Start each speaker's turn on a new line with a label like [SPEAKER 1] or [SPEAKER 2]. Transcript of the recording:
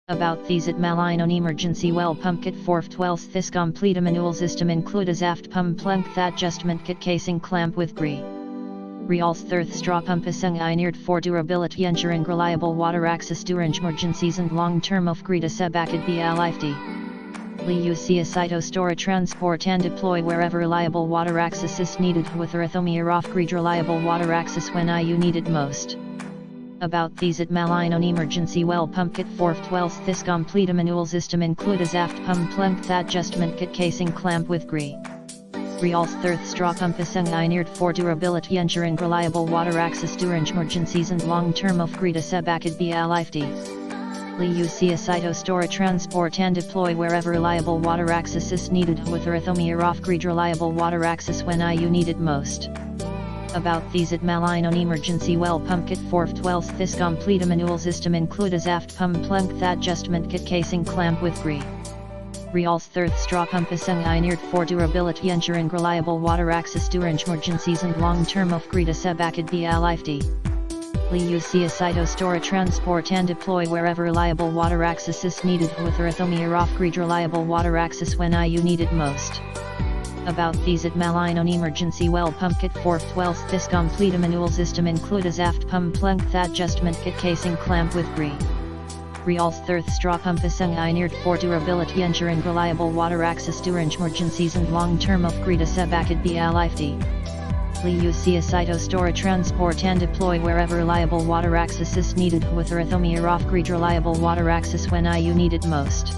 [SPEAKER 1] About these at Malignon emergency well pump kit 412 this complete manual system includes aft pump length adjustment kit casing clamp with gree. Reals Earthstraw pump isang ineared for durability ensuring reliable water access during emergencies and long term of gree to sebakid BLIFD. Liusia Sito store transport and deploy wherever reliable water access is needed with Earthomir off grid reliable water access when you need it most. About these at Malignon emergency well pump kit 412 this complete manual system includes aft pump length adjustment kit casing clamp with gree. Reals Earthstraw pump isang ineared for durability ensuring reliable water access during emergencies and long term of gree to sebakid BLIFD. Liusia Sito store transport and deploy wherever reliable water access is needed with Earthomir off grid reliable water access when you need it most. About these at Malignon emergency well pump kit 412 this complete manual system includes aft pump length adjustment kit casing clamp with gree. Reals Earthstraw pump isang ineared for durability ensuring reliable water access during emergencies and long term of gree to sebakid BLIFD. Liusia Sito store transport and deploy wherever reliable water access is needed with Earthomir off grid reliable water access when you need it most. About these at Malignon emergency well pump kit 412 this complete manual system includes aft pump length adjustment kit casing clamp with gree. Reals Earthstraw pump isang ineared for durability ensuring reliable water access during emergencies and long term of gree to sebakid BLIFD. Liusia Sito store transport and deploy wherever reliable water access is needed with Earthomir off grid reliable water access when you need it most.